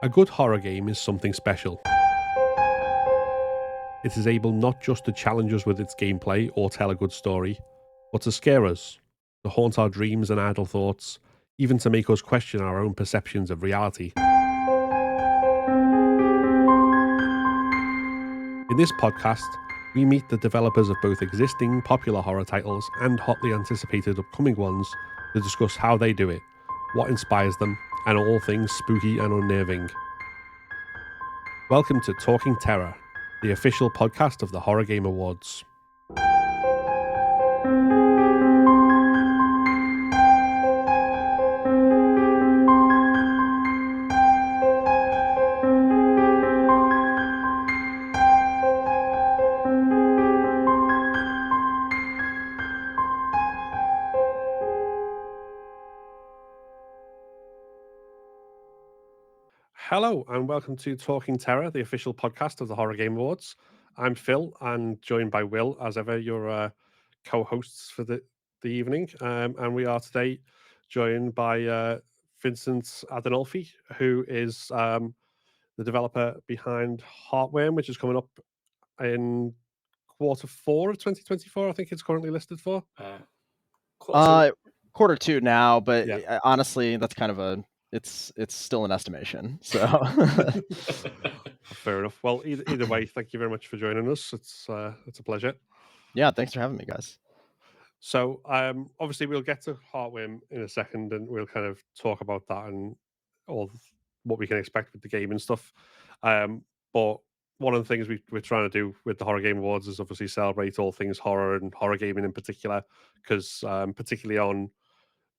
A good horror game is something special. It is able not just to challenge us with its gameplay or tell a good story, but to scare us, to haunt our dreams and idle thoughts, even to make us question our own perceptions of reality. In this podcast, we meet the developers of both existing popular horror titles and hotly anticipated upcoming ones to discuss how they do it, what inspires them, and all things spooky and unnerving. Welcome to Talking Terror, the official podcast of the Horror Game Awards. Hello and welcome to Talking Terror, the official podcast of the Horror Game Awards. I'm Phil and joined by Will, as ever, your co-hosts for the evening. And we are today joined by Vincent Adinolfi, who is the developer behind Heartworm, which is coming up in Q4 of 2024, I think it's currently listed for. Q2 now, but Yeah. honestly, that's kind of it's still an estimation. So Fair enough. Well, either way, thank you very much for joining us. It's a pleasure. yeah, thanks for having me, guys. So obviously we'll get to Heartworm in a second and we'll kind of talk about that and all what we can expect with the game and stuff. But one of the things we're trying to do with the Horror Game Awards is obviously celebrate all things horror and horror gaming in particular, because particularly on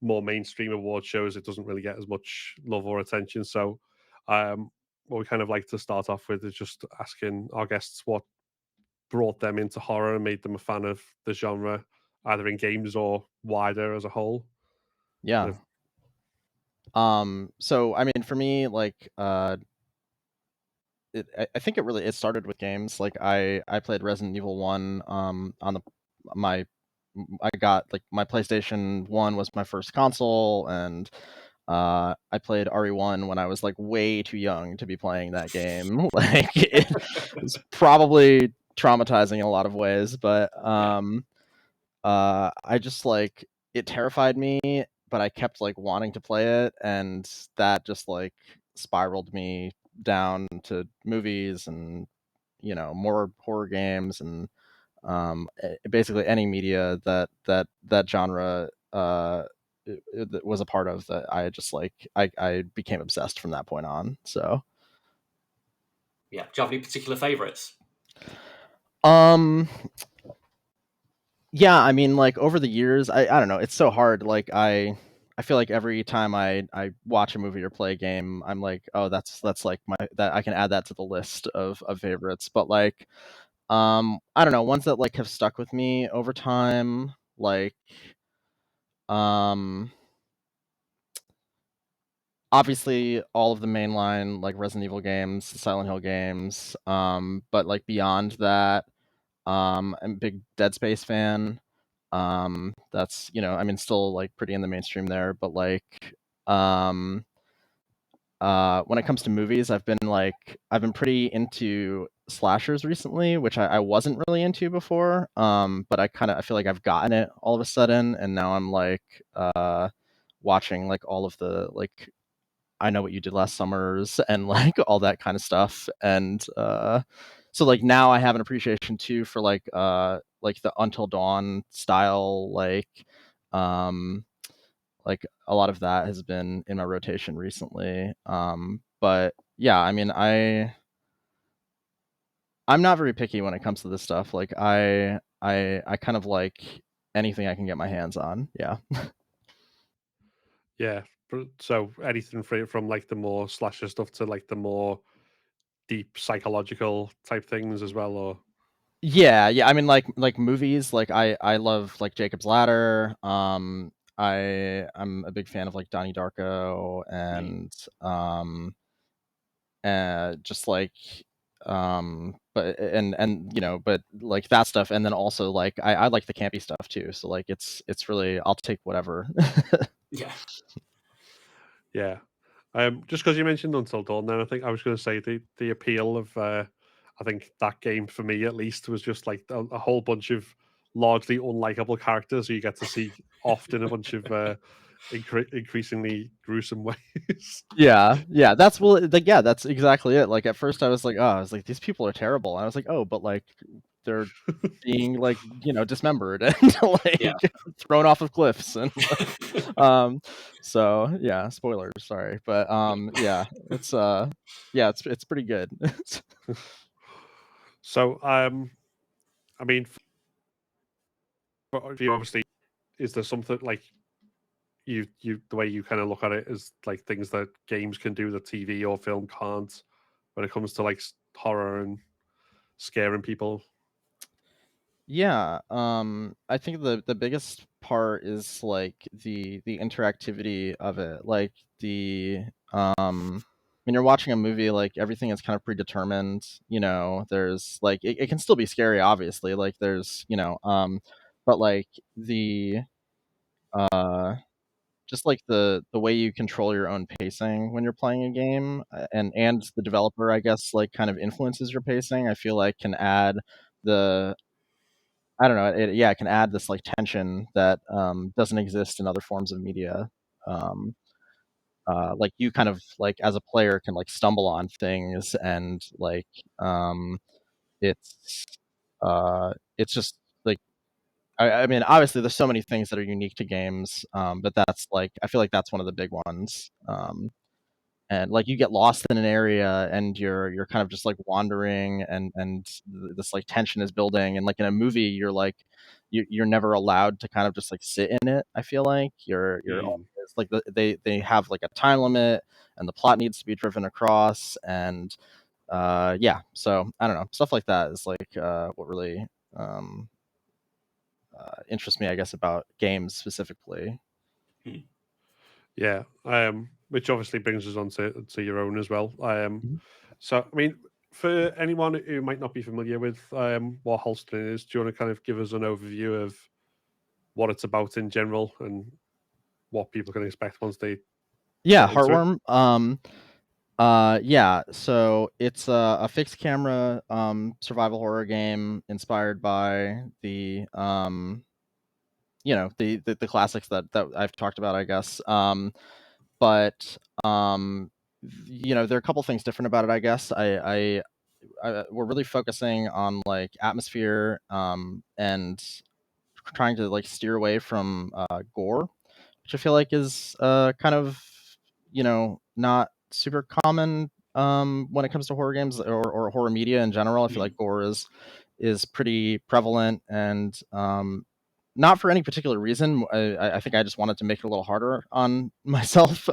more mainstream award shows, it doesn't really get as much love or attention. So what we kind of like to start off with is just asking our guests what brought them into horror and made them a fan of the genre, either in games or wider as a whole. Yeah. So I mean, for me, like, I think it started with games. Like, I played Resident Evil 1 on I got, like, my PlayStation 1 was my first console, and I played RE1 when I was, like, way too young to be playing that game. Like, it was probably traumatizing in a lot of ways, but I just, like, it terrified me, but I kept, like, wanting to play it, and that just, like, spiraled me down to movies and, more horror games and basically any media that genre that was a part of, that I just, like, I became obsessed from that point on. So yeah, do you have any particular favorites? Yeah, I mean, like, over the years, I don't know, it's so hard. Like, I feel like every time I watch a movie or play a game, I'm like, oh, that's like that I can add that to the list of favorites. But, like, I don't know, ones that, like, have stuck with me over time, like, obviously all of the mainline, like, Resident Evil games, Silent Hill games, but, like, beyond that, I'm a big Dead Space fan. That's, I mean, still, like, pretty in the mainstream there, but, like, when it comes to movies, I've been pretty into slashers recently, which I wasn't really into before. But I feel like I've gotten it all of a sudden, and now I'm, like, watching, like, all of the, like, I Know What You Did Last Summers and, like, all that kind of stuff. And so, like, now I have an appreciation too for, like, the Until Dawn style, like a lot of that has been in my rotation recently. But yeah, I mean, I'm not very picky when it comes to this stuff. Like, I kind of like anything I can get my hands on. Yeah. Yeah. So anything from like the more slasher stuff to like the more deep psychological type things as well, or Yeah. I mean, like movies, like, I love, like, Jacob's Ladder. I'm a big fan of, like, Donnie Darko and just, like, but but, like, that stuff, and then also, like, I like the campy stuff too. So, like, it's really, I'll take whatever. Yeah. yeah. Just because you mentioned Until Dawn, then I think I was going to say the appeal of I think that game for me at least was just like a whole bunch of largely unlikable characters who you get to see oft in a bunch of increasingly gruesome ways. Yeah, that's yeah, that's exactly it. Like at first I was like, these people are terrible. And I was like, oh, but like they're being like, dismembered and like Yeah. thrown off of cliffs and so yeah, spoilers, sorry. But yeah, it's pretty good. So I mean, for you obviously, is there something like you the way you kind of look at it is like things that games can do that TV or film can't when it comes to like horror and scaring people? Yeah, I think the biggest part is like the interactivity of it. Like when you're watching a movie, like everything is kind of predetermined. There's like it can still be scary, obviously. Like there's but like the uh just like the way you control your own pacing when you're playing a game, and the developer, I guess, like kind of influences your pacing. I feel like can add the I don't know. It can add this like tension that doesn't exist in other forms of media. Um, like you kind of like as a player can like stumble on things and like it's it's just like I mean obviously there's so many things that are unique to games, but that's like I feel like that's one of the big ones. And like you get lost in an area and you're kind of just like wandering and this like tension is building, and like in a movie you're like you're never allowed to kind of just like sit in it. I feel like you're Mm. always like they have like a time limit and the plot needs to be driven across, and yeah, so I don't know, stuff like that is like what really um interests me, I guess, about games specifically. Hmm. Yeah, which obviously brings us on to your own as well. Mhm. So I mean, for anyone who might not be familiar with what Holston is, do you want to kind of give us an overview of what it's about in general and what people can expect once they Yeah, get into it? Heartworm. Yeah, so it's a fixed camera survival horror game inspired by the classics that I've talked about, I guess. But there are a couple things different about it, I guess. We're really focusing on like atmosphere, and trying to like steer away from gore, which I feel like is kind of not super common when it comes to horror games or horror media in general. I feel Hmm. like gore is pretty prevalent, and not for any particular reason. I think I just wanted to make it a little harder on myself.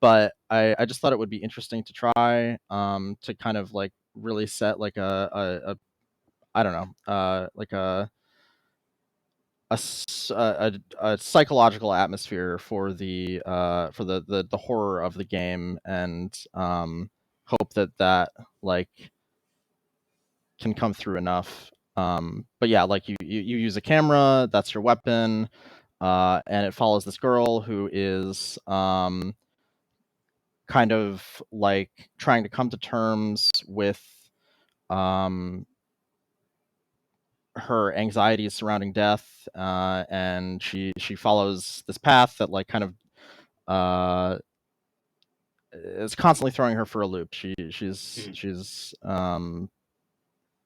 But I just thought it would be interesting to try to kind of like really set like a I don't know, like a psychological atmosphere for the horror of the game, and hope that like can come through enough. But yeah, like you use a camera, that's your weapon, and it follows this girl who is kind of like trying to come to terms with um, her anxieties surrounding death, and she follows this path that like kind of uh, is constantly throwing her for a loop. Hmm. She's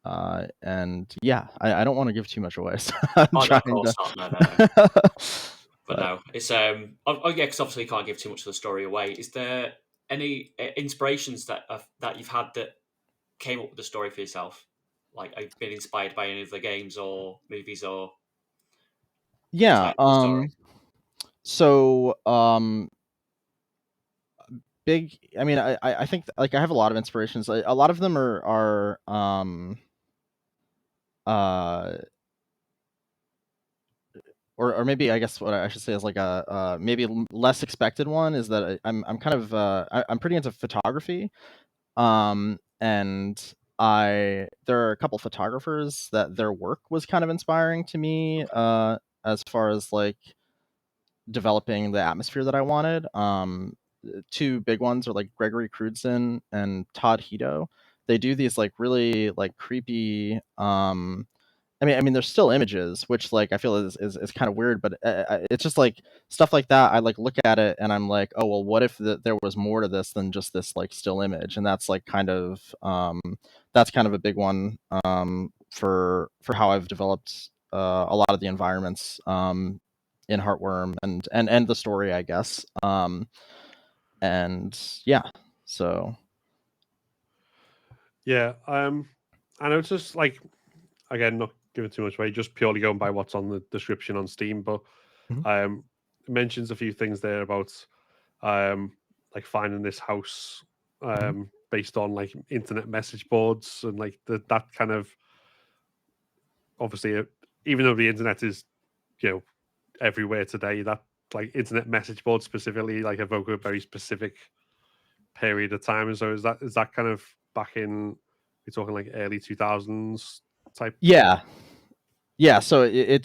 and yeah, I don't want to give too much away, so I'm Oh no, of trying course to. not. No, no, no. But But no, it's yeah, because obviously you can't give too much of the story away. Is there any inspirations that you've had that came up with the story for yourself? Like, have you been inspired by any of the games or movies or to yeah, add to the story? so big. I mean, I think like I have a lot of inspirations. A lot of them are uh or maybe I guess what I should say is like a maybe less expected one is that I'm kind of I'm pretty into photography, and I there are a couple photographers that their work was kind of inspiring to me, Okay. as far as like developing the atmosphere that I wanted. two big ones are like Gregory Crewdson and Todd Hito. They do these like really like creepy. I mean, there's still images, which like I feel is kind of weird, but it's just like stuff like that. I like look at it and I'm like, oh well, what if there was more to this than just this like still image? And that's like that's kind of a big one for how I've developed a lot of the environments in Heartworm and the story, I guess. And yeah, so Yeah, I know it's just like, again, not giving too much away, just purely going by what's on the description on Steam, but Mhm. it mentions a few things there about like finding this house Mhm. based on like internet message boards and like that kind of, obviously, even though the internet is, you know, everywhere today, that like internet message boards specifically like evoke a very specific period of time. And so is that kind of back in, we're talking like early 2000s type? Yeah, yeah. So it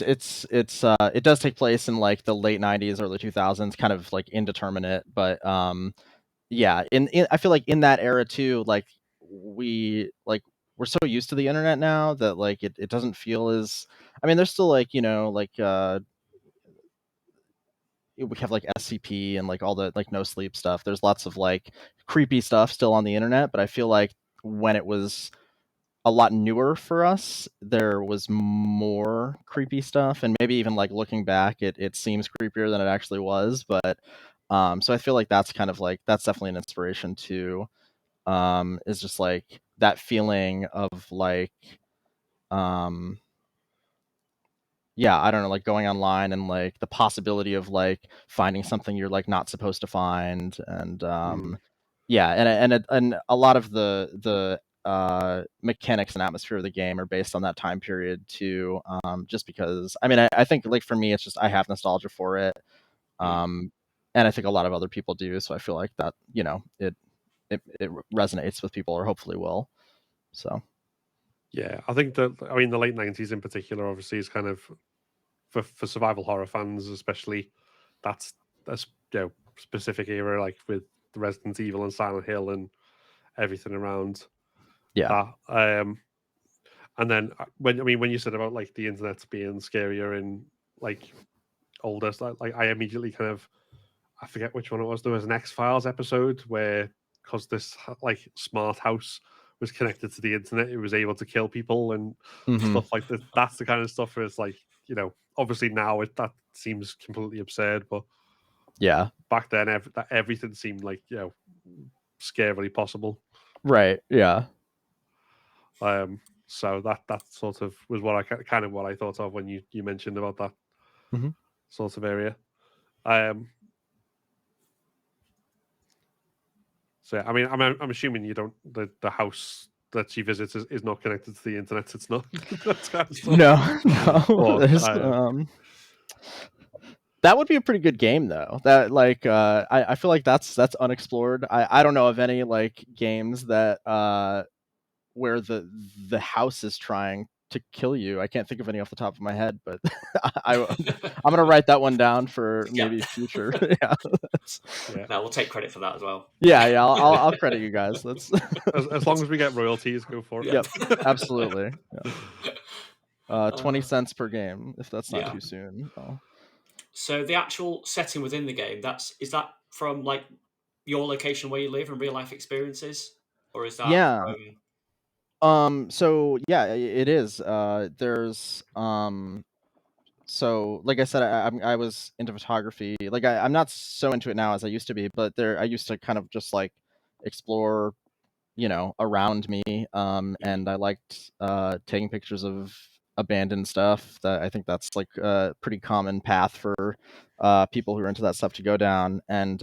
does take place in like the late '90s, early 2000s, kind of like indeterminate, but yeah. In I feel like in that era too, like we're so used to the internet now that like it doesn't feel as. I mean, there's still like like we have like SCP and like all the like no sleep stuff. There's lots of like creepy stuff still on the internet, but I feel like when it was a lot newer for us, there was more creepy stuff, and maybe even like looking back, it seems creepier than it actually was. But so I feel like that's kind of like that's definitely an inspiration too. Is just like that feeling of like um yeah, I don't know, like going online and like the possibility of like finding something you're like not supposed to find, and Mm. yeah, and a lot of the mechanics and atmosphere of the game are based on that time period too. Just because I mean, I think like for me, it's just I have nostalgia for it, Mm. and I think a lot of other people do. So I feel like that it resonates with people, or hopefully will. So Yeah, I think that, I mean, the late 90s in particular, obviously, is kind of for survival horror fans, especially. That's you know, specific era, like with the Resident Evil and Silent Hill and everything around yeah. that. And then when you said about like the internet being scarier in like older stuff, like I immediately kind of, I forget which one it was. There was an X Files episode where, because this like smart house was connected to the internet, it was able to kill people and Hmm. stuff like that. That's the kind of stuff where it's like, obviously now that seems completely absurd, but Yeah. back then everything seemed like, scarily possible. Right. Yeah. So that sort of was what kind of what I thought of when you mentioned about that Hmm. sort of area. Um, So yeah, I mean, I'm assuming you don't, the house that she visits is not connected to the internet. It's not that kind of stuff. No, no. Or There's that would be a pretty good game though. That like I feel like that's unexplored. I don't know of any like games that where the house is trying to kill you. I can't think of any off the top of my head, but I'm gonna write that one down for Yeah. maybe future. Yeah, yeah, No, we'll take credit for that as well. yeah. I'll credit you guys. That's as long as we get royalties, go for Yeah. it. yep, absolutely. Yeah. 20 Uh, cents per game if that's not yeah. too soon. Oh. So the actual setting within the game, is that from like your location where you live and real life experiences, or is that Yeah. from? So yeah, it is. There's so like I said, I was into photography. Like I'm not so into it now as I used to be, but I used to kind of just like explore, around me. Mm. And I liked taking pictures of abandoned stuff. That I think that's like a pretty common path for people who are into that stuff to go down. And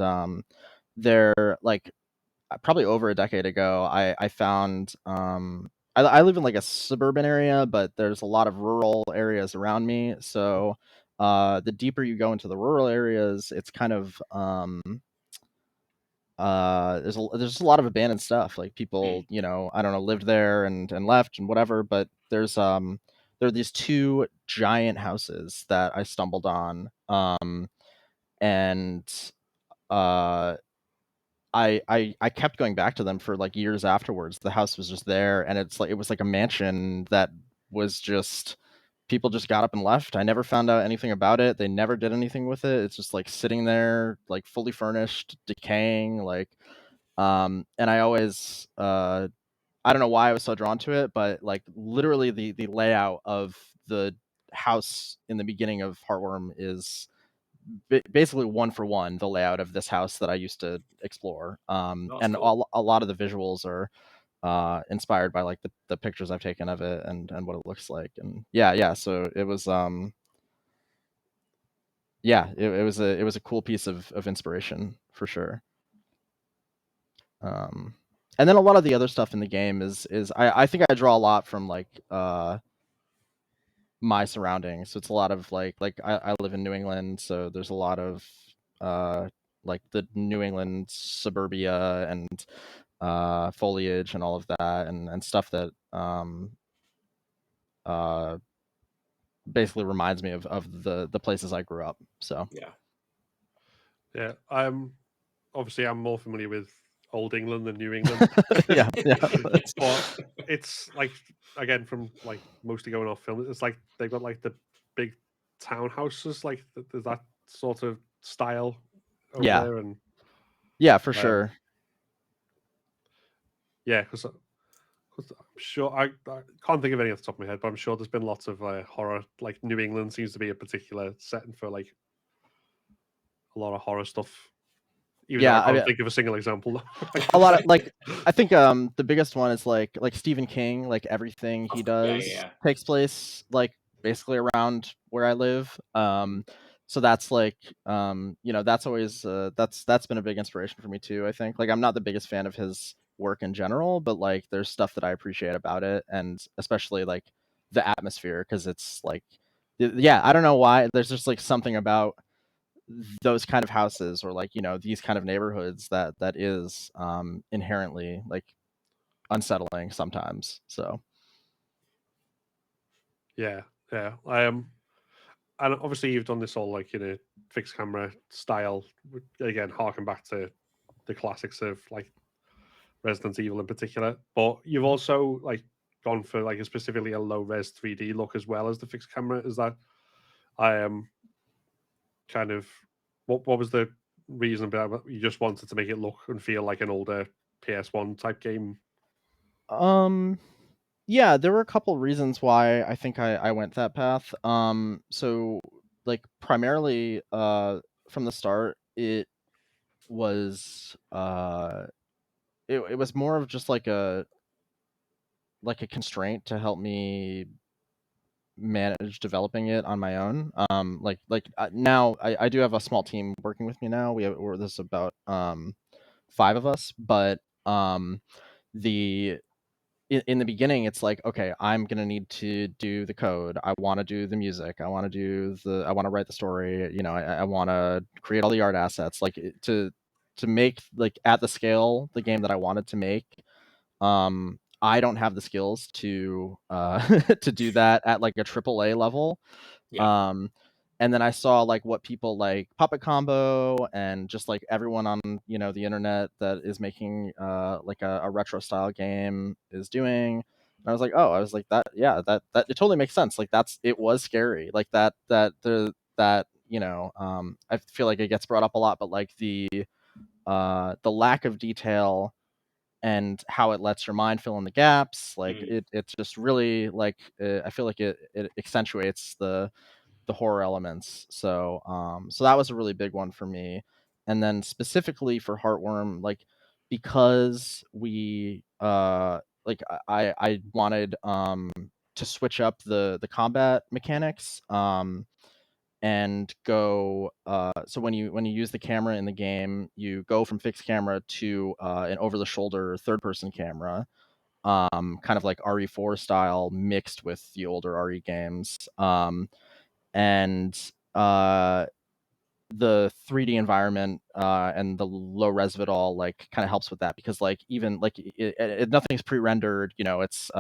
they're like probably over a decade ago, I found I live in like a suburban area, but there's a lot of rural areas around me. So the deeper you go into the rural areas, it's kind of there's a lot of abandoned stuff. Like people, Mm. I don't know, lived there and left and whatever. But there are these two giant houses that I stumbled on, and uh I kept going back to them for like years afterwards. The house was just there, and it was like a mansion that was just people just got up and left. I never found out anything about it. They never did anything with it. It's just like sitting there, like fully furnished, decaying, like and I always I don't know why I was so drawn to it, but like literally the layout of the house in the beginning of Heartworm is basically one for one the layout of this house that I used to explore. That's And cool. a lot of the visuals are inspired by like the pictures I've taken of it and what it looks like. And yeah. So it was it was a cool piece of inspiration for sure. And then a lot of the other stuff in the game is I think I draw a lot from like my surroundings. So it's a lot of like I live in New England, so there's a lot of like the New England suburbia and foliage and all of that and stuff that uh basically reminds me of the places I grew up. So Yeah. Yeah, obviously I'm more familiar with Old England than New England. yeah. But it's like, again, from like mostly going off film, it's like they've got like the big townhouses, like there's that sort of style over Yeah. there, and Yeah, for um, sure. yeah, because I'm sure I can't think of any off the top of my head, but I'm sure there's been lots of horror. Like New England seems to be a particular setting for like a lot of horror stuff. Even though I Yeah, I can't mean, think of a single example, I a can lot of say. like I think the biggest one is like Stephen King. Like everything he Yeah, does yeah. takes place like basically around where I live. So that's like that's always that's been a big inspiration for me too. I think like I'm not the biggest fan of his work in general, but like there's stuff that I appreciate about it, and especially like the atmosphere because it's like yeah, I don't know why. There's just like something about those kind of houses or like these kind of neighborhoods that is inherently like unsettling sometimes. So Yeah, yeah. And obviously you've done this all like fixed camera style. Again, harking back to the classics of like Resident Evil in particular. But you've also like gone for like specifically a low res 3D look as well as the fixed camera. Is that kind of what was the reason behind it? You just wanted to make it look and feel like an older PS1 type game? yeah, there were a couple reasons why I think I went that path. So like primarily from the start was it was more of just like a constraint to help me manage developing it on my own. Now I do have a small team working with me now. There's about 5 of us, but the in the beginning it's like, okay, I'm gonna need to do the code, I want to do the music, I want to write the story, I want to create all the art assets, like to make like at the scale the game that I wanted to make. I don't have the skills to to do that at like a triple A level. Yeah. um and then I saw like what people like Puppet Combo and just like everyone on the internet that is making like a retro style game is doing. And I was like, oh, I was like, that, yeah, that it totally makes sense. Like it was scary, like that I feel like it gets brought up a lot, but like the lack of detail and how it lets your mind fill in the gaps, like Mm. it's just really like I feel like it accentuates the horror elements. So so that was a really big one for me. And then specifically for Heartworm, like because we like I wanted to switch up the combat mechanics and go so when you use the camera in the game, you go from fixed camera to an over the shoulder third person camera, kind of like RE4 style mixed with the older RE games. And the 3D environment and the low res of it all like kind of helps with that, because like even like nothing's pre-rendered, it's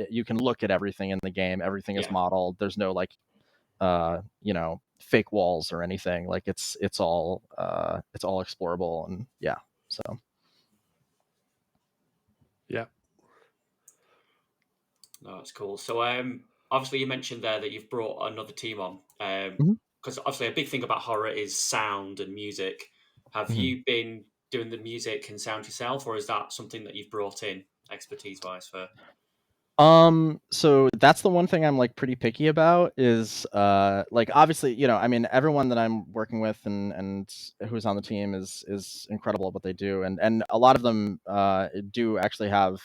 you can look at everything in the game, everything is Yeah. modeled, there's no like fake walls or anything, like it's all explorable. And yeah, so No, that's cool. So, obviously, you mentioned there that you've brought another team on. Mhm. Because obviously, a big thing about horror is sound and music. Have Mhm. you been doing the music and sound yourself, or is that something that you've brought in expertise wise for? So that's the one thing I'm like pretty picky about is like obviously, I mean everyone that I'm working with and who's on the team is incredible at what they do and a lot of them do actually have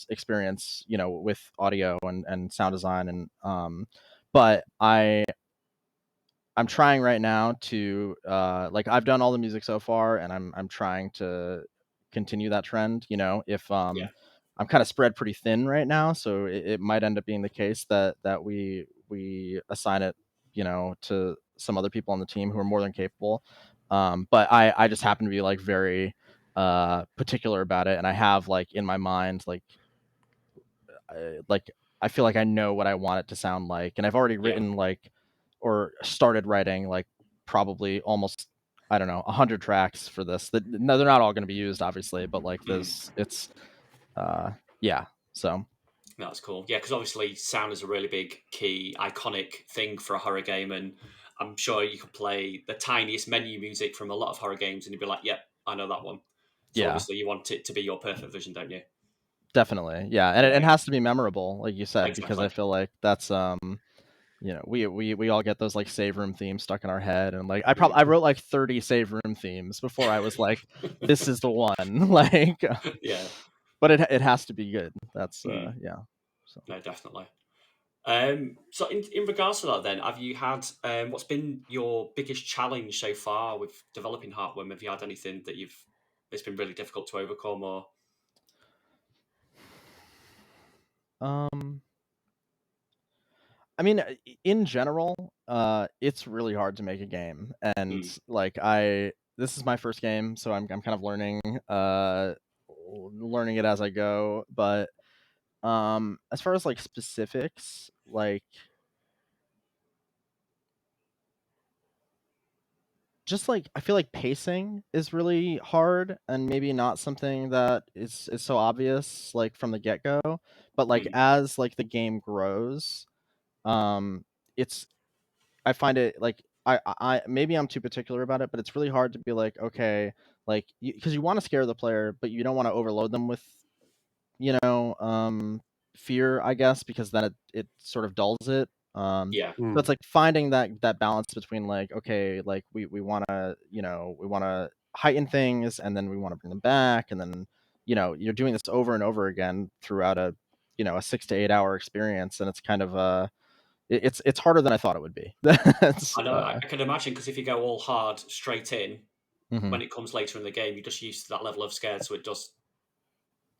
experience, with audio and sound design and but I'm trying right now to like I've done all the music so far and I'm trying to continue that trend, if Yeah. I'm kind of spread pretty thin right now, so it might end up being the case that we assign it, to some other people on the team who are more than capable. But I just happen to be like very particular about it, and I have like in my mind like I feel like I know what I want it to sound like, and I've already Yeah. written like or started writing like probably almost I don't know 100 tracks for this. That no, they're not all going to be used, obviously, but like Mm. there's it's yeah. So That's cool. Yeah, because obviously sound is a really big, key, iconic thing for a horror game, and I'm sure you could play the tiniest menu music from a lot of horror games, and you'd be like, "Yep, I know that one." So yeah, obviously, you want it to be your perfect vision, don't you? definitely, yeah, and it Yeah, has to be memorable, like you said, because I exactly. feel like that's we all get those like save room themes stuck in our head, and like Mm. I wrote like 30 save room themes before I was like, this is the one, like, Yeah. but it has to be good. That's Mm. yeah. So No, definitely. So in regards to that, then, have you had what's been your biggest challenge so far with developing Heartworm? Have you had anything that you've it's been really difficult to overcome, or um I mean, in general, it's really hard to make a game, and mm, like this is my first game, so I'm kind of learning it as I go. But as far as like specifics, like just like I feel like pacing is really hard, and maybe not something that is so obvious like from the get go. But like mm, as like the game grows, um, it's I find it like I maybe I'm too particular about it, but it's really hard to be like, okay, like because you want to scare the player, but you don't want to overload them with you know fear, I guess, because then it sort of dulls it. yeah, So Mm. it's like finding that balance between like, okay, like we want to we want to heighten things, and then we want to bring them back, and then you're doing this over and over again throughout a 6 to 8 hour experience, and it's kind of it's harder than I thought it would be. That's I know. I can imagine because if you go all hard straight in, mhm. when it comes later in the game, you're just used to that level of scared, so it just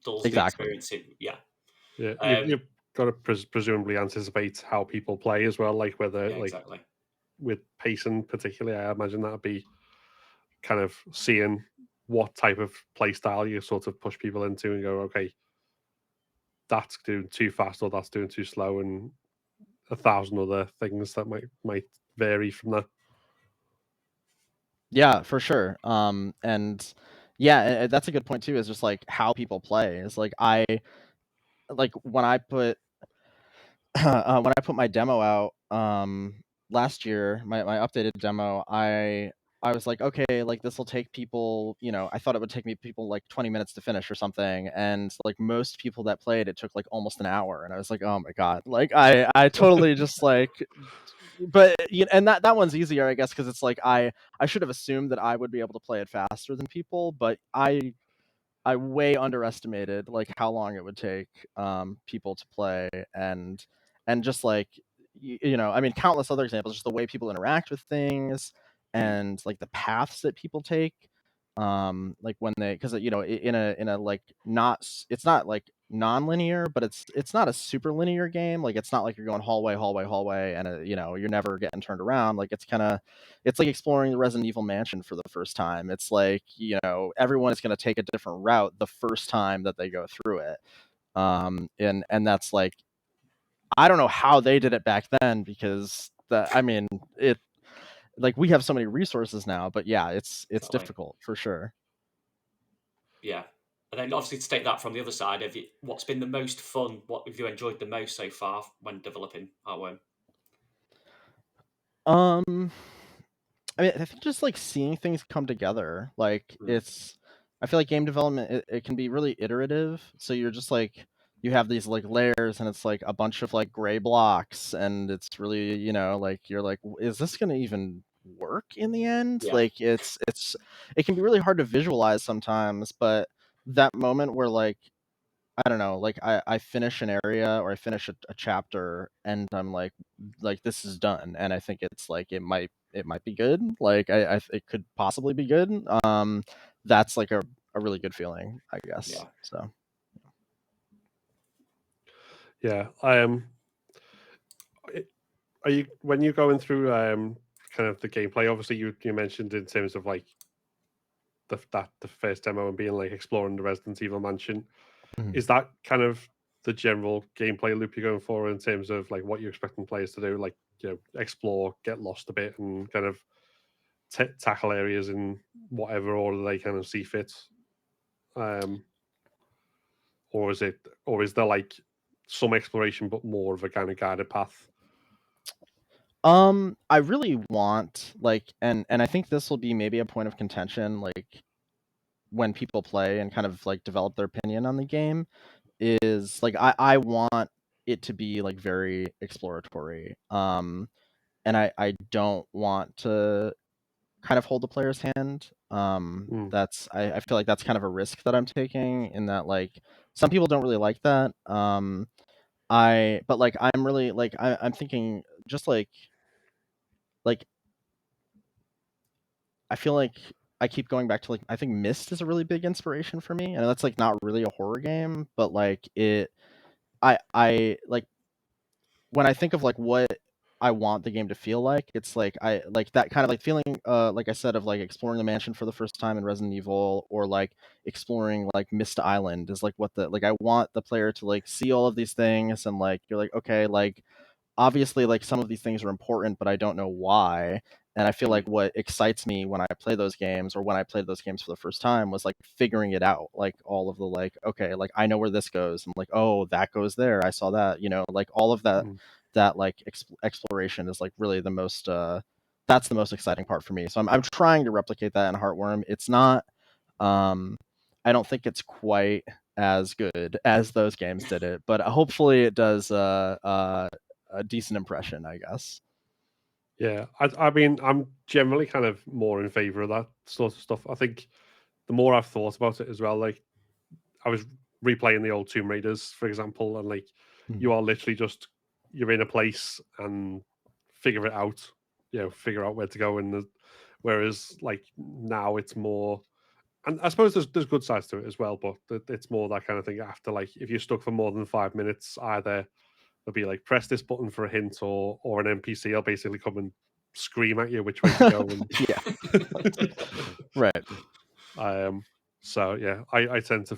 dulls the Exactly. experience. Yeah. Yeah, Um, you've got to presumably anticipate how people play as well, like whether yeah, like exactly. with pacing particularly. I imagine that'd be kind of seeing what type of play style you sort of push people into and go, okay, that's doing too fast or that's doing too slow, and a thousand other things that might vary from that. Yeah, for sure. And yeah, that's a good point too. Is just like how people play. Is like I like when I put my demo out last year, my updated demo, I was like, okay, like this will take people, I thought it would take me people like 20 minutes to finish or something, and like most people that played, it took like almost an hour, and I was like, oh my god, like I totally just like, but and that one's easier, I guess, because it's like I should have assumed that I would be able to play it faster than people, but I way underestimated like how long it would take people to play, and just like I mean countless other examples, just the way people interact with things, Mm, and like the paths that people take, like when they, because in a like it's not like non-linear, but it's not a super linear game. Like it's not like you're going hallway hallway hallway, and you're never getting turned around. Like it's like exploring the Resident Evil mansion for the first time. It's like, everyone is going to take a different route the first time that they go through it. And that's like, I don't know how they did it back then, because I mean, it like we have so many resources now, but yeah, it's exactly. difficult for sure. Yeah. And then obviously to take that from the other side, what's been the most fun? What have you enjoyed the most so far when developing Heartworm? Um, I mean, I think just like seeing things come together, like Mm. I feel like game development, it can be really iterative. So you're just like, you have these like layers and it's like a bunch of like gray blocks and it's really, like you're like, is this going to even work in the end? Yeah. Like it can be really hard to visualize sometimes, but that moment where like, I don't know, like I finish an area or I finish a chapter and I'm like this is done, and I think it's like it might be good. Like it could possibly be good. That's like a really good feeling, I guess. Yeah. So Yeah. Are you when you're going through kind of the gameplay? Obviously, you mentioned in terms of like the first demo and being like exploring the Resident Evil mansion. mhm. Is that kind of the general gameplay loop you're going for in terms of like what you're expecting players to do? Like, explore, get lost a bit, and kind of tackle areas in whatever order they kind of see fit. Um, or is there like some exploration but more of a kind of guided path? I really want like, and I think this will be maybe a point of contention, like when people play and kind of like develop their opinion on the game, is like I want it to be like very exploratory. And I don't want to kind of hold the player's hand. Mm, I feel like that's kind of a risk that I'm taking, in that like some people don't really like that. But like I'm really like I'm thinking just like I feel like I keep going back to like I think Myst is a really big inspiration for me, and that's like not really a horror game, but like I like when I think of like what I want the game to feel like, it's like I like that kind of like feeling, like I said, of like exploring the mansion for the first time in Resident Evil, or like exploring like Mist Island is like what the like I want the player to like see all of these things, and like you're like, okay, like obviously like some of these things are important, but I don't know why. And I feel like Mm. what excites me when I play those games, or when I played those games for the first time, was like figuring it out, like all of the like, okay, like I know where this goes, and like, oh, that goes there, I saw that, like all of that, mm. that like exploration is like really the most that's the most exciting part for me. So I'm trying to replicate that in Heartworm. It's not, um I don't think it's quite as good as those games did it, but hopefully it does a decent impression, I guess. Yeah, I mean, I'm generally kind of more in favor of that sort of stuff. I think the more I've thought about it as well, like I was replaying the old Tomb Raiders, for example, and like Mm. you are literally just you're in a place and figure it out, figure out where to go. And whereas like now it's more, and I suppose there's good sides to it as well, but it's more that kind of thing. After like if you're stuck for more than 5 minutes, either they'll be like press this button for a hint, or an NPC will basically come and scream at you which way to go. And Yeah, right. so yeah, I tend to.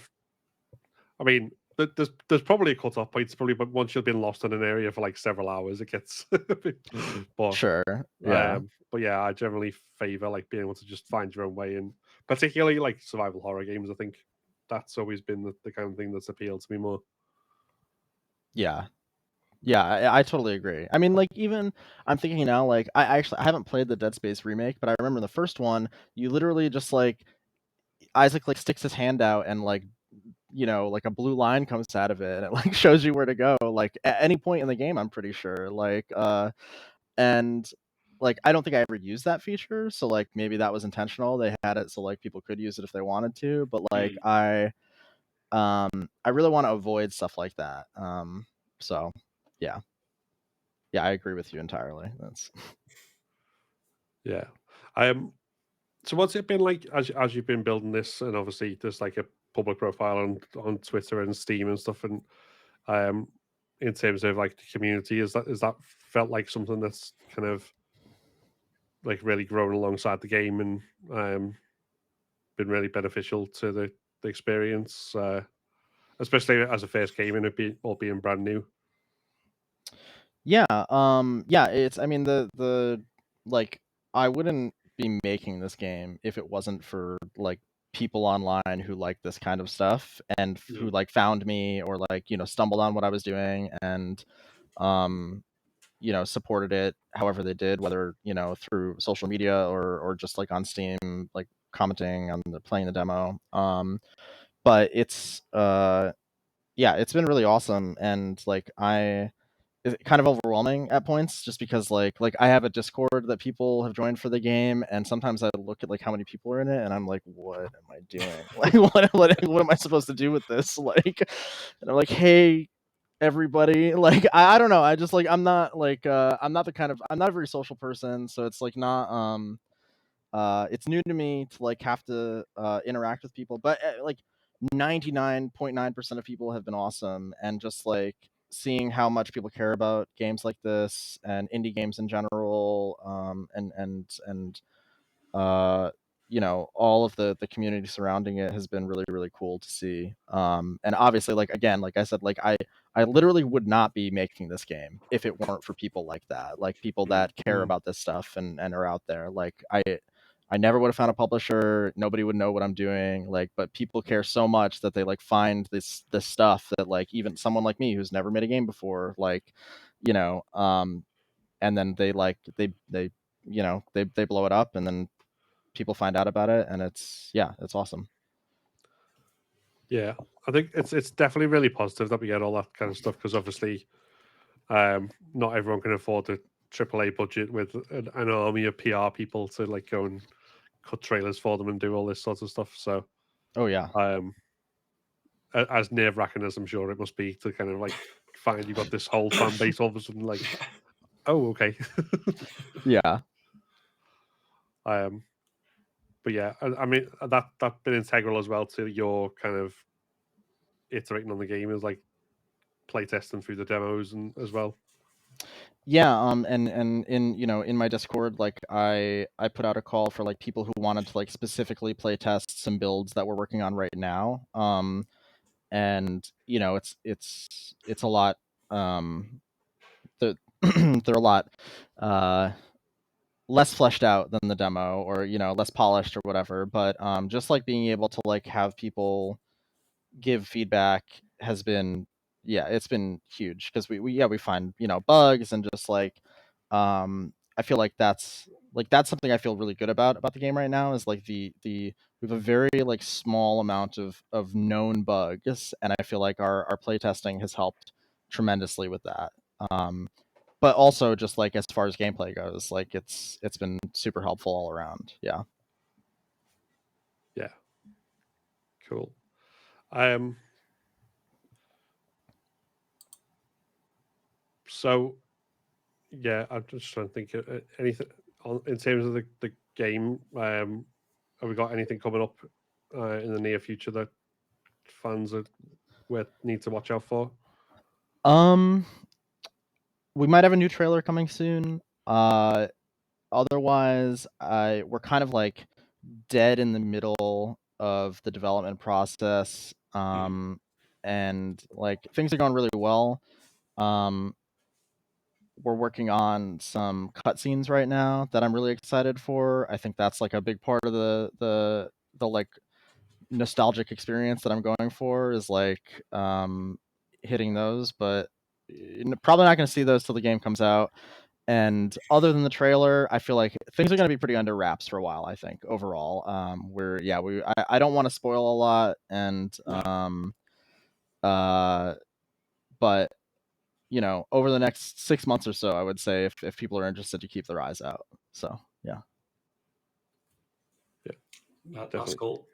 I mean, there's probably a cut-off point. It's probably, but once you've been lost in an area for like several hours, it gets. but Sure. Yeah. but yeah, I generally favor like being able to just find your own way, and particularly like survival horror games. I think that's always been the kind of thing that's appealed to me more. Yeah. Yeah, I totally agree. I mean, like, even I'm thinking now, like, I haven't played the Dead Space remake, but I remember the first one, you literally just like Isaac like sticks his hand out and like, like a blue line comes out of it and it like shows you where to go, like at any point in the game, I'm pretty sure. Like and like I don't think I ever used that feature, so like maybe that was intentional. They had it so like people could use it if they wanted to, but like Mm. I really want to avoid stuff like that. So yeah. Yeah, I agree with you entirely. That's Yeah. Um. So what's it been like as you've been building this, and obviously there's like a public profile on Twitter and Steam and stuff, and um, in terms of like the community, is that felt like something that's kind of like really grown alongside the game and been really beneficial to the experience, especially as a first game and it be all being brand new. yeah, yeah, it's I mean the like I wouldn't be making this game if it wasn't for like people online who like this kind of stuff and who like found me or like, stumbled on what I was doing and supported it however they did, whether, through social media or just like on Steam, like commenting on playing the demo. But it's it's been really awesome, and like it's kind of overwhelming at points just because like I have a Discord that people have joined for the game, and sometimes I look at like how many people are in it and I'm like, what am I doing? Like what am I supposed to do with this? Like, and I'm like, hey everybody, like I don't know, I just like I'm not I'm not a very social person, so it's like not it's new to me to like have to interact with people, but like 99.9% of people have been awesome, and just like seeing how much people care about games like this and indie games in general, and all of the community surrounding it has been really, really cool to see. And obviously, like again, like I said, like I literally would not be making this game if it weren't for people like that, like people that care about this stuff and are out there. Like I never would have found a publisher. Nobody would know what I'm doing. Like, but people care so much that they like find this stuff that like even someone like me who's never made a game before, like, and then they like they blow it up, and then people find out about it, and it's awesome. Yeah, I think it's definitely really positive that we get all that kind of stuff, because obviously, not everyone can afford a AAA budget with an army of PR people to like go and cut trailers for them and do all this sort of stuff. So, Oh yeah, as nerve wracking as I'm sure it must be to kind of like find you've got this whole fan base all of a sudden, like, oh okay, yeah. But yeah, I mean that's been integral as well to your kind of iterating on the game, is like playtesting through the demos and as well. Yeah, and in my Discord, like I put out a call for like people who wanted to like specifically play test some builds that we're working on right now. And it's a lot. They're, they're a lot less fleshed out than the demo, or less polished or whatever. But just like being able to like have people give feedback has been, it's been huge, because we find bugs, and just like I feel like that's something I feel really good about the game right now, is like the we have a very like small amount of known bugs, and I feel like our playtesting has helped tremendously with that. But also just like as far as gameplay goes, like it's been super helpful all around. Yeah. Yeah, cool. So yeah, I'm just trying to think of anything in terms of the game. Have we got anything coming up in the near future that fans need to watch out for? We might have a new trailer coming soon. Otherwise, we're kind of like dead in the middle of the development process. And like things are going really well. We're working on some cutscenes right now that I'm really excited for. I think that's like a big part of the like nostalgic experience that I'm going for, is like hitting those, but probably not going to see those till the game comes out. And other than the trailer, I feel like things are going to be pretty under wraps for a while, I think, overall. I don't want to spoil a lot, and but over the next 6 months or so, I would say if people are interested, to keep their eyes out. So yeah. That's cool.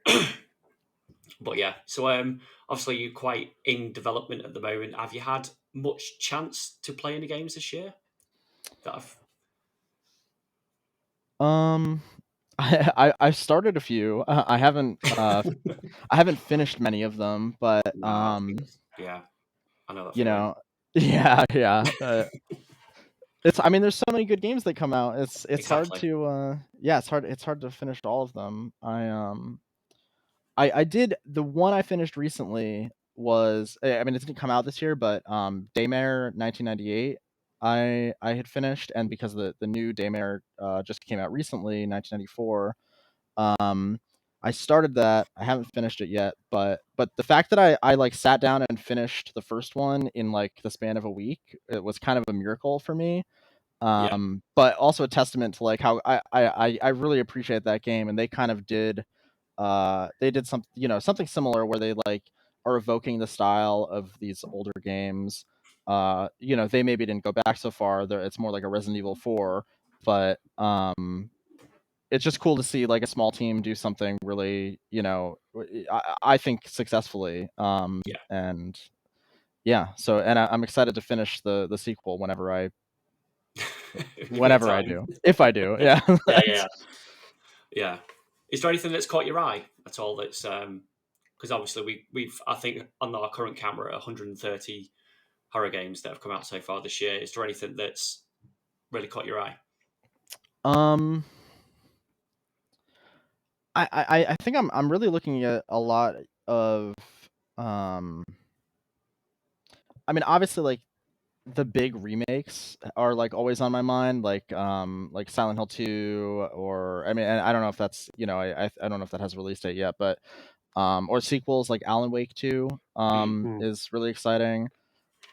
But yeah, so obviously you're quite in development at the moment. Have you had much chance to play any games this year? That I've... I've started a few. I haven't finished many of them, but Nah, yeah, I know that you feeling. know, yeah. I mean, there's so many good games that come out. It's hard Exactly. to it's hard to finish all of them. I did the one I finished recently was, I mean, it didn't come out this year, but Daymare 1998 I had finished, and because the new Daymare just came out recently, 1994, um I started that. I haven't finished it yet, but the fact that I like sat down and finished the first one in like the span of a week, it was kind of a miracle for me. Yeah. But also a testament to like how I really appreciate that game, and they kind of did they did some, you know, something similar where they like are evoking the style of these older games. You know, they maybe didn't go back so far. It's more like a Resident Evil 4, but it's just cool to see like a small team do something really, you know, I think successfully. Yeah. And yeah, so and I'm excited to finish the sequel whenever Given the I time. do, if I do, yeah. Yeah. Yeah. Is there anything that's caught your eye at all? That's because obviously we've I think on our current camera 130 horror games that have come out so far this year. Is there anything that's really caught your eye? Um, I think I'm really looking at a lot of um. I mean, obviously, like the big remakes are like always on my mind, like Silent Hill 2, or I mean, and I don't know if that's, you know, I don't know if that has a release date yet, but or sequels like Alan Wake 2 Mm. is really exciting.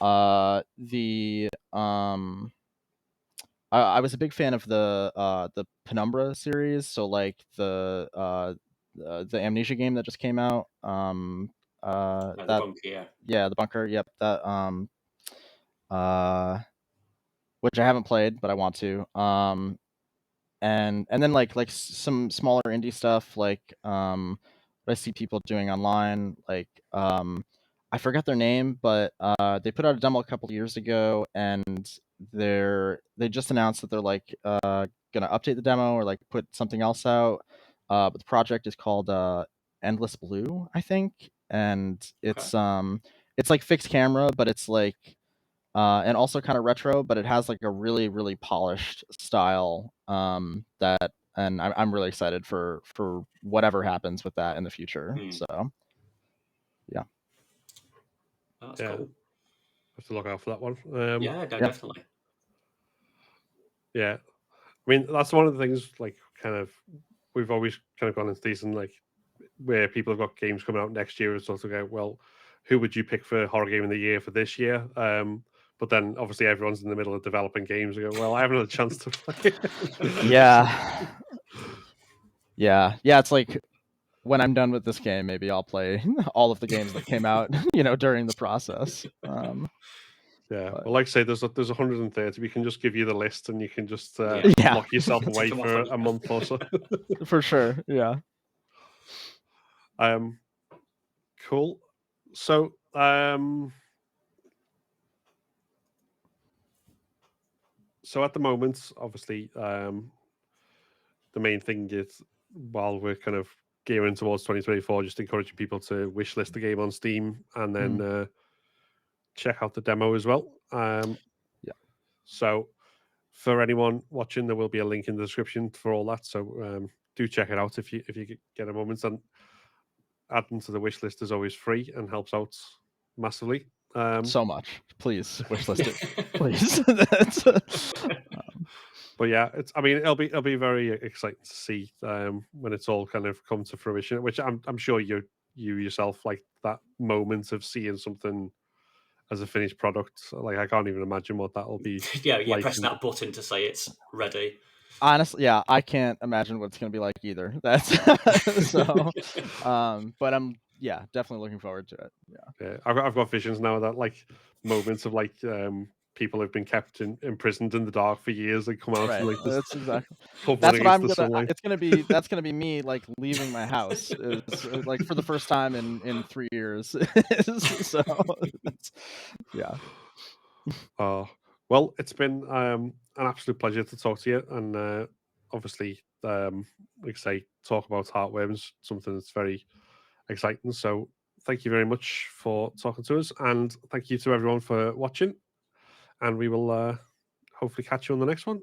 The I was a big fan of the Penumbra series, so like the Amnesia game that just came out. The That Bunker, yeah. Yeah, the Bunker. Yep, that uh, which I haven't played, but I want to. And then like some smaller indie stuff like what I see people doing online, like I forget their name, but they put out a demo a couple of years ago, and they just announced that they're like gonna update the demo or like put something else out. But the project is called Endless Blue, I think, and Okay. it's like fixed camera, but it's like and also kind of retro, but it has like a really really polished style that, and I'm really excited for whatever happens with that in the future. Mm. So yeah. Oh, that's Yeah. cool. Have to look out for that one. Yeah, no, Yeah. definitely. Yeah. I mean, that's one of the things, like, kind of, we've always kind of gone into these and, like, where people have got games coming out next year, it's sort of go, well, who would you pick for horror game of the year for this year? But then obviously everyone's in the middle of developing games. And go, well, I haven't had a chance to play. Yeah. Yeah. It's like when I'm done with this game, maybe I'll play all of the games that came out, you know, during the process. Yeah, But well, like I say, there's 130. We can just give you the list, and you can just yeah, lock yourself Tick away them off for on your- a month or so. for sure. Yeah. Cool. So, so at the moment, obviously, the main thing is, while we're kind of gearing towards 2024, just encouraging people to wish list the game on Steam and then check out the demo as well. Yeah. So, for anyone watching, there will be a link in the description for all that. So do check it out if you get a moment. And adding to the wish list is always free and helps out massively. So much. Please wish list it. Please. But yeah, I mean, it'll be very exciting to see when it's all kind of come to fruition. Which I'm sure you yourself, like that moment of seeing something as a finished product. Like, I can't even imagine what that will be. yeah, like pressing that button to say it's ready. Honestly, yeah, I can't imagine what it's gonna be like either. That's so. But I'm definitely looking forward to it. Yeah, I've got visions now of that, like moments of like people who've been kept imprisoned in the dark for years and come out Right. and like this That's exactly. hovering That's what against I'm the gonna. sunlight. It's gonna be. That's gonna be me like leaving my house is like for the first time in 3 years. So yeah. Well, it's been an absolute pleasure to talk to you, and obviously, like I say, talk about Heartworms, something that's very exciting. So, thank you very much for talking to us, and thank you to everyone for watching. And we will hopefully catch you on the next one.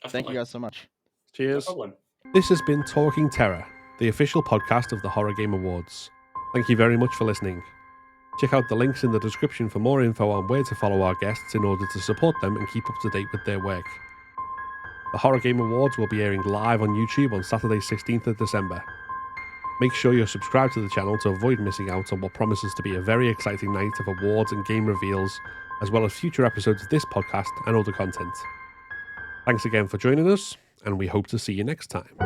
Thank you guys so much. No Cheers. problem. This has been Talking Terror, the official podcast of the Horror Game Awards. Thank you very much for listening. Check out the links in the description for more info on where to follow our guests in order to support them and keep up to date with their work. The Horror Game Awards will be airing live on YouTube on Saturday 16th of December. Make sure you're subscribed to the channel to avoid missing out on what promises to be a very exciting night of awards and game reveals, as well as future episodes of this podcast and other content. Thanks again for joining us, and we hope to see you next time.